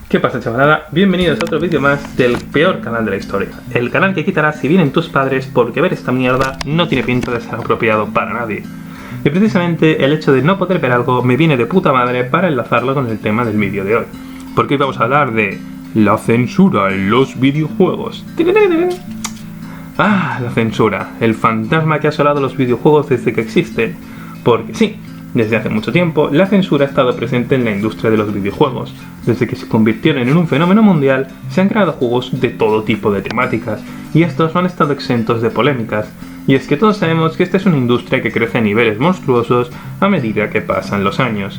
¿Qué pasa, chavalada? Bienvenidos a otro vídeo más del peor canal de la historia. El canal que quitará si vienen tus padres, porque ver esta mierda no tiene pinta de ser apropiado para nadie. Y precisamente el hecho de no poder ver algo me viene de puta madre para enlazarlo con el tema del vídeo de hoy. Porque hoy vamos a hablar de la censura en los videojuegos. Ah, la censura, el fantasma que ha asolado los videojuegos desde que existen. Porque sí, desde hace mucho tiempo, la censura ha estado presente en la industria de los videojuegos. Desde que se convirtieron en un fenómeno mundial, se han creado juegos de todo tipo de temáticas, y estos no han estado exentos de polémicas. Y es que todos sabemos que esta es una industria que crece a niveles monstruosos a medida que pasan los años.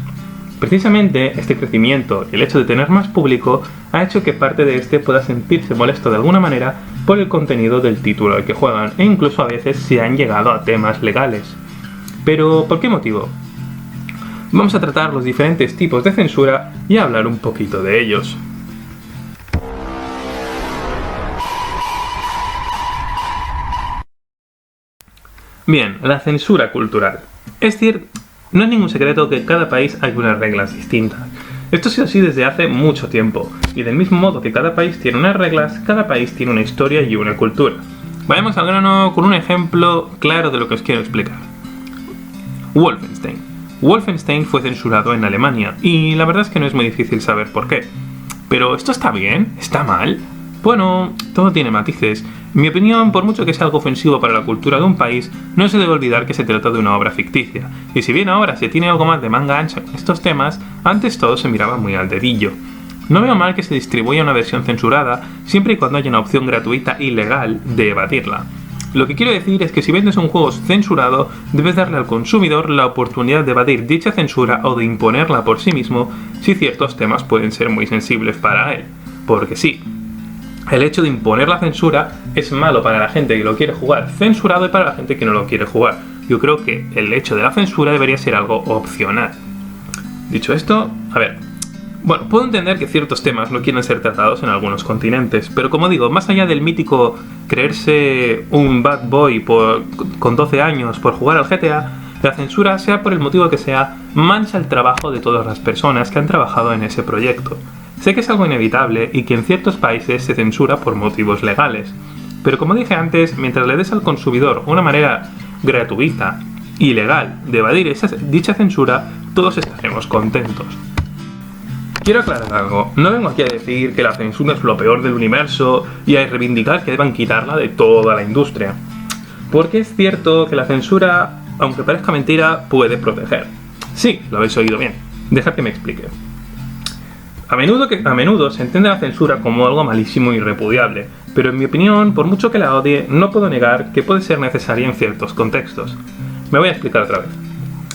Precisamente, este crecimiento y el hecho de tener más público ha hecho que parte de este pueda sentirse molesto de alguna manera por el contenido del título al que juegan, e incluso a veces se han llegado a temas legales. Pero, ¿por qué motivo? Vamos a tratar los diferentes tipos de censura y a hablar un poquito de ellos. Bien, la censura cultural. Es decir, no es ningún secreto que en cada país hay unas reglas distintas. Esto ha sido así desde hace mucho tiempo, y del mismo modo que cada país tiene unas reglas, cada país tiene una historia y una cultura. Vayamos al grano con un ejemplo claro de lo que os quiero explicar. Wolfenstein. Wolfenstein fue censurado en Alemania, y la verdad es que no es muy difícil saber por qué. ¿Pero esto está bien? ¿Está mal? Bueno, todo tiene matices. En mi opinión, por mucho que sea algo ofensivo para la cultura de un país, no se debe olvidar que se trata de una obra ficticia. Y si bien ahora se tiene algo más de manga ancha con estos temas, antes todo se miraba muy al dedillo. No veo mal que se distribuya una versión censurada, siempre y cuando haya una opción gratuita y legal de evadirla. Lo que quiero decir es que si vendes un juego censurado, debes darle al consumidor la oportunidad de evadir dicha censura o de imponerla por sí mismo si ciertos temas pueden ser muy sensibles para él. Porque sí, el hecho de imponer la censura es malo para la gente que lo quiere jugar censurado y para la gente que no lo quiere jugar. Yo creo que el hecho de la censura debería ser algo opcional. Dicho esto, bueno, puedo entender que ciertos temas no quieren ser tratados en algunos continentes, pero como digo, más allá del mítico creerse un bad boy con 12 años por jugar al GTA, la censura, sea por el motivo que sea, mancha el trabajo de todas las personas que han trabajado en ese proyecto. Sé que es algo inevitable y que en ciertos países se censura por motivos legales, pero como dije antes, mientras le des al consumidor una manera gratuita y legal de evadir dicha censura, todos estaremos contentos. Quiero aclarar algo, no vengo aquí a decir que la censura es lo peor del universo y a reivindicar que deban quitarla de toda la industria. Porque es cierto que la censura, aunque parezca mentira, puede proteger. Sí, lo habéis oído bien. Dejad que me explique. A menudo se entiende la censura como algo malísimo y repudiable, pero en mi opinión, por mucho que la odie, no puedo negar que puede ser necesaria en ciertos contextos. Me voy a explicar otra vez.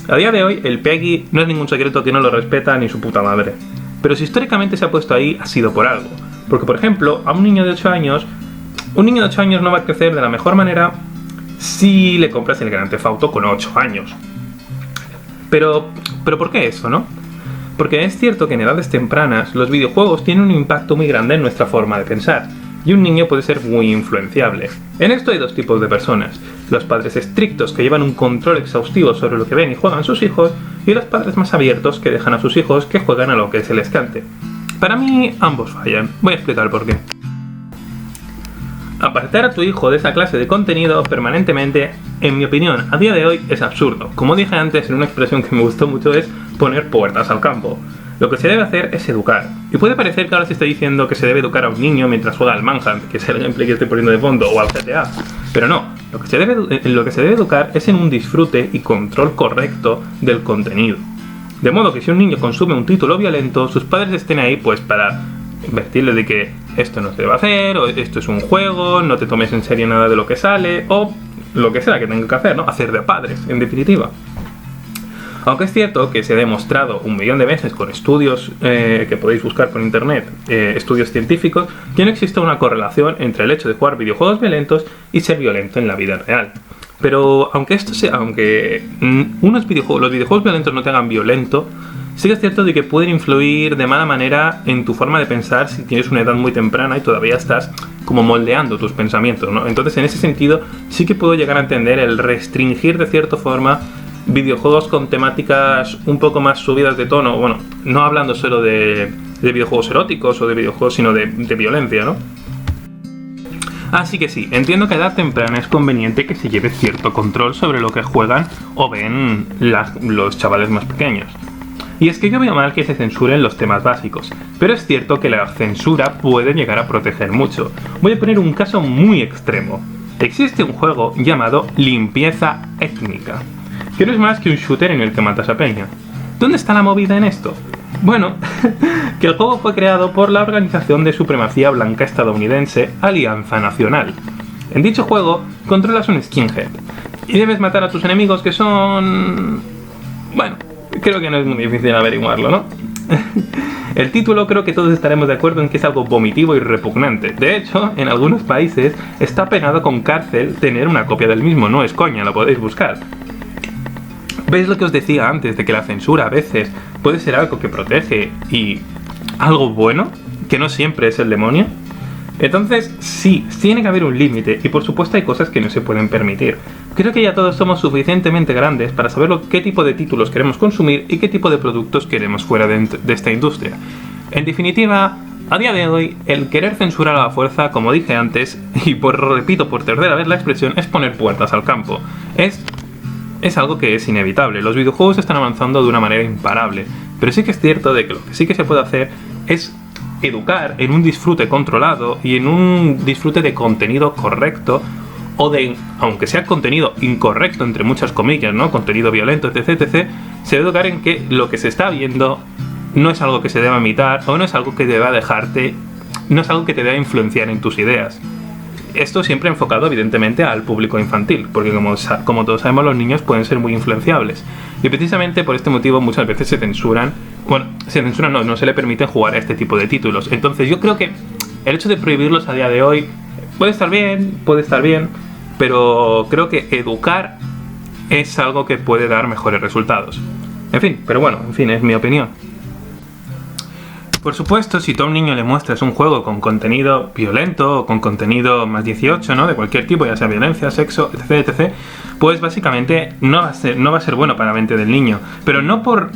A día de hoy, el PEGI no es ningún secreto que no lo respeta ni su puta madre. Pero si históricamente se ha puesto ahí, ha sido por algo. Porque, por ejemplo, a un niño de 8 años no va a crecer de la mejor manera si le compras el Grand Theft Auto con 8 años. Pero ¿por qué eso, no? Porque es cierto que en edades tempranas los videojuegos tienen un impacto muy grande en nuestra forma de pensar, y un niño puede ser muy influenciable. En esto hay dos tipos de personas: los padres estrictos que llevan un control exhaustivo sobre lo que ven y juegan sus hijos, y los padres más abiertos que dejan a sus hijos que jueguen a lo que se les cante. Para mí, ambos fallan. Voy a explicar por qué. Apartar a tu hijo de esa clase de contenido permanentemente, en mi opinión, a día de hoy es absurdo. Como dije antes, en una expresión que me gustó mucho, es poner puertas al campo. Lo que se debe hacer es educar. Y puede parecer que ahora se está diciendo que se debe educar a un niño mientras juega al Manhunt, que es el gameplay que estoy poniendo de fondo, o al GTA. Pero no, lo que se debe educar es en un disfrute y control correcto del contenido. De modo que si un niño consume un título violento, sus padres estén ahí pues para advertirle de que esto no se debe hacer, o esto es un juego, no te tomes en serio nada de lo que sale, o lo que sea que tenga que hacer, ¿no? Hacer de padres, en definitiva. Aunque es cierto que se ha demostrado 1.000.000 de veces con estudios que podéis buscar por internet, estudios científicos, que no existe una correlación entre el hecho de jugar videojuegos violentos y ser violento en la vida real. Pero aunque los videojuegos violentos no te hagan violento, sí que es cierto de que pueden influir de mala manera en tu forma de pensar si tienes una edad muy temprana y todavía estás como moldeando tus pensamientos, ¿no? Entonces, en ese sentido, sí que puedo llegar a entender el restringir de cierta forma videojuegos con temáticas un poco más subidas de tono, bueno, no hablando solo de videojuegos eróticos o de videojuegos, sino de violencia, ¿no? Así que sí, entiendo que a edad temprana es conveniente que se lleve cierto control sobre lo que juegan o ven los chavales más pequeños. Y es que yo veo mal que se censuren los temas básicos, pero es cierto que la censura puede llegar a proteger mucho. Voy a poner un caso muy extremo. Existe un juego llamado Limpieza Étnica, que no es más que un shooter en el que matas a peña. ¿Dónde está la movida en esto? Bueno, que el juego fue creado por la organización de supremacía blanca estadounidense Alianza Nacional. En dicho juego controlas un skinhead y debes matar a tus enemigos, que son... bueno, creo que no es muy difícil averiguarlo, ¿no? El título creo que todos estaremos de acuerdo en que es algo vomitivo y repugnante. De hecho, en algunos países está penado con cárcel tener una copia del mismo, no es coña, lo podéis buscar. ¿Veis lo que os decía antes de que la censura a veces puede ser algo que protege y algo bueno, que no siempre es el demonio? Entonces, sí, tiene que haber un límite y por supuesto hay cosas que no se pueden permitir. Creo que ya todos somos suficientemente grandes para saber qué tipo de títulos queremos consumir y qué tipo de productos queremos fuera de esta industria. En definitiva, a día de hoy, el querer censurar a la fuerza, como dije antes, y repito por tercera vez la expresión, es poner puertas al campo. Es algo que es inevitable. Los videojuegos están avanzando de una manera imparable, pero sí que es cierto de que lo que sí que se puede hacer es educar en un disfrute controlado y en un disfrute de contenido correcto, o de, aunque sea contenido incorrecto entre muchas comillas, ¿no? Contenido violento, etc, etc, se debe educar en que lo que se está viendo no es algo que se deba imitar o no es algo que deba dejarte, no es algo que te deba influenciar en tus ideas. Esto siempre enfocado evidentemente al público infantil, porque como todos sabemos, los niños pueden ser muy influenciables. Y precisamente por este motivo muchas veces se censuran, no se le permite jugar a este tipo de títulos. Entonces yo creo que el hecho de prohibirlos a día de hoy puede estar bien, pero creo que educar es algo que puede dar mejores resultados. En fin, es mi opinión. Por supuesto, si tú a un niño le muestras un juego con contenido violento o con contenido más 18, ¿no? De cualquier tipo, ya sea violencia, sexo, etc, etc, pues básicamente no va a ser bueno para la mente del niño. Pero no por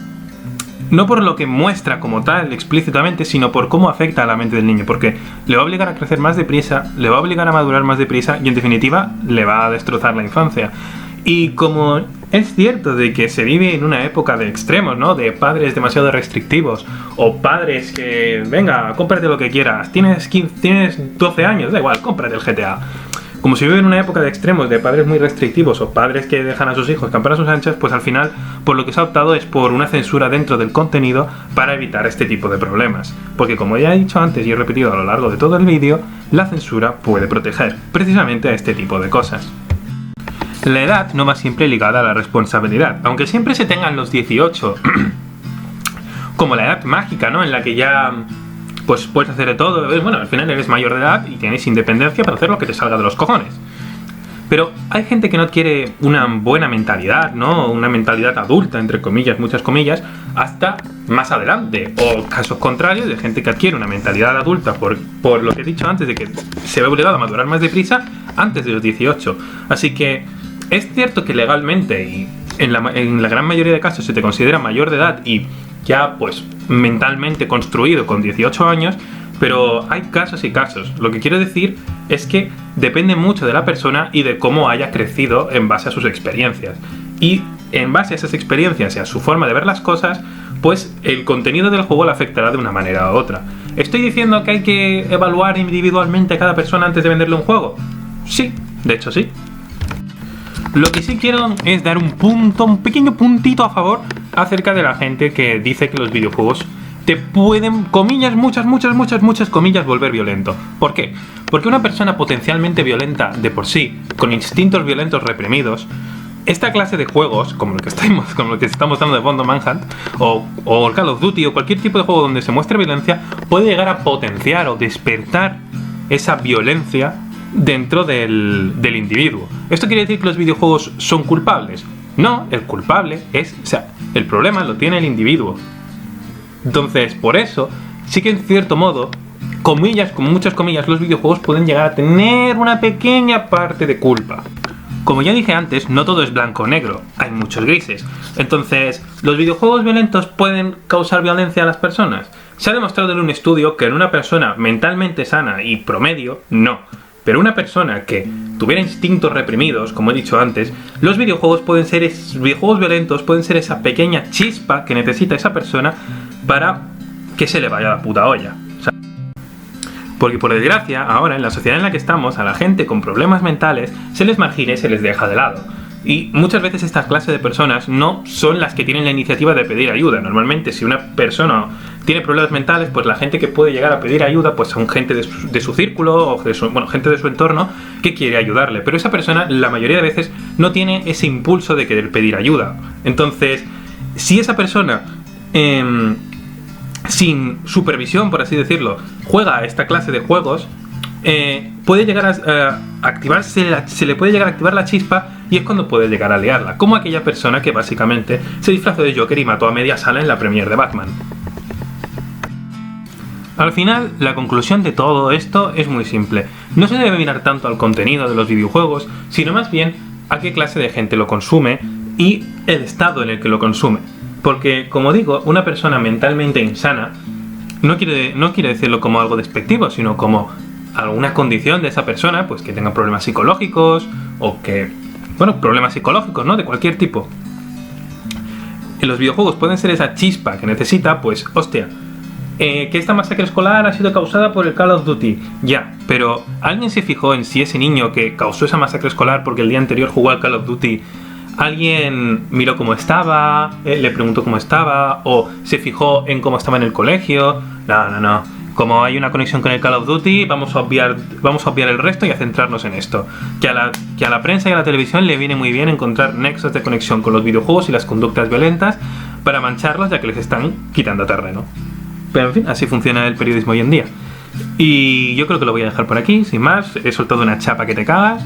lo que muestra como tal explícitamente, sino por cómo afecta a la mente del niño, porque le va a obligar a crecer más deprisa, le va a obligar a madurar más deprisa y en definitiva le va a destrozar la infancia. Y como es cierto de que se vive en una época de extremos, ¿no? De padres demasiado restrictivos o padres que, venga, cómprate lo que quieras, tienes 12 años, da igual, cómprate el GTA. Como se vive en una época de extremos, de padres muy restrictivos o padres que dejan a sus hijos campar a sus anchas, pues al final por lo que se ha optado es por una censura dentro del contenido para evitar este tipo de problemas. Porque como ya he dicho antes y he repetido a lo largo de todo el vídeo, la censura puede proteger precisamente a este tipo de cosas. La edad no va siempre ligada a la responsabilidad, aunque siempre se tengan los 18 como la edad mágica, ¿no? En la que ya pues puedes hacer de todo. Bueno, al final eres mayor de edad y tienes independencia para hacer lo que te salga de los cojones. Pero hay gente que no adquiere una buena mentalidad, ¿no? Una mentalidad adulta, entre comillas, muchas comillas, hasta más adelante. O casos contrarios de gente que adquiere una mentalidad adulta por lo que he dicho antes, de que se ve obligado a madurar más deprisa antes de los 18. Así que es cierto que legalmente y en la gran mayoría de casos se te considera mayor de edad y ya pues mentalmente construido con 18 años, pero hay casos y casos. Lo que quiero decir es que depende mucho de la persona y de cómo haya crecido en base a sus experiencias. Y en base a esas experiencias y a su forma de ver las cosas, pues el contenido del juego le afectará de una manera u otra. ¿Estoy diciendo que hay que evaluar individualmente a cada persona antes de venderle un juego? Sí, de hecho sí. Lo que sí quiero es dar un pequeño puntito a favor acerca de la gente que dice que los videojuegos te pueden, comillas, muchas comillas, volver violento. ¿Por qué? Porque una persona potencialmente violenta de por sí, con instintos violentos reprimidos, esta clase de juegos, como lo que estamos dando de fondo, Manhunt, o Call of Duty, o cualquier tipo de juego donde se muestre violencia, puede llegar a potenciar o despertar esa violencia dentro del individuo. ¿Esto quiere decir que los videojuegos son culpables? No, el culpable el problema lo tiene el individuo. Entonces, por eso, sí que en cierto modo, comillas, con muchas comillas, los videojuegos pueden llegar a tener una pequeña parte de culpa. Como ya dije antes, no todo es blanco o negro, hay muchos grises. Entonces, ¿los videojuegos violentos pueden causar violencia a las personas? Se ha demostrado en un estudio que en una persona mentalmente sana y promedio, no. Pero una persona que tuviera instintos reprimidos, como he dicho antes, los videojuegos videojuegos violentos pueden ser esa pequeña chispa que necesita esa persona para que se le vaya la puta olla. Porque por desgracia, ahora en la sociedad en la que estamos, a la gente con problemas mentales se les margina y se les deja de lado. Y muchas veces estas clases de personas no son las que tienen la iniciativa de pedir ayuda. Normalmente si una persona tiene problemas mentales, pues la gente que puede llegar a pedir ayuda pues son gente de su círculo o gente de su entorno que quiere ayudarle. Pero esa persona la mayoría de veces no tiene ese impulso de querer pedir ayuda. Entonces, si esa persona sin supervisión, por así decirlo, juega a esta clase de juegos, puede llegar a activarse, se le puede llegar a activar la chispa y es cuando puede llegar a liarla, como aquella persona que básicamente se disfrazó de Joker y mató a media sala en la premiere de Batman. Al final, la conclusión de todo esto es muy simple. No se debe mirar tanto al contenido de los videojuegos, sino más bien a qué clase de gente lo consume y el estado en el que lo consume. Porque, como digo, una persona mentalmente insana no quiere decirlo como algo despectivo, sino como alguna condición de esa persona, pues que tenga problemas psicológicos o que, problemas psicológicos, ¿no? De cualquier tipo. En los videojuegos pueden ser esa chispa que necesita, pues, hostia, que esta masacre escolar ha sido causada por el Call of Duty. Ya, pero ¿alguien se fijó en si ese niño que causó esa masacre escolar porque el día anterior jugó al Call of Duty, alguien miró cómo estaba, le preguntó cómo estaba, o se fijó en cómo estaba en el colegio? No. Como hay una conexión con el Call of Duty, vamos a obviar el resto y a centrarnos en esto. Que a la prensa y a la televisión le viene muy bien encontrar nexos de conexión con los videojuegos y las conductas violentas para mancharlos, ya que les están quitando terreno. Pero en fin, así funciona el periodismo hoy en día. Y yo creo que lo voy a dejar por aquí, sin más. He soltado una chapa que te cagas.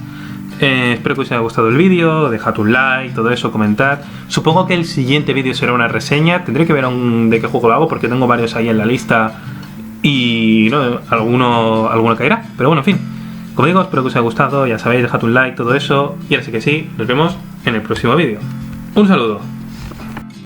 Espero que os haya gustado el vídeo, dejad un like, todo eso, comentad. Supongo que el siguiente vídeo será una reseña. Tendré que ver de qué juego lo hago porque tengo varios ahí en la lista y no, alguno caerá. Pero bueno, en fin, como digo, espero que os haya gustado. Ya sabéis, dejad un like, todo eso. Y ahora sí que sí, nos vemos en el próximo vídeo. Un saludo.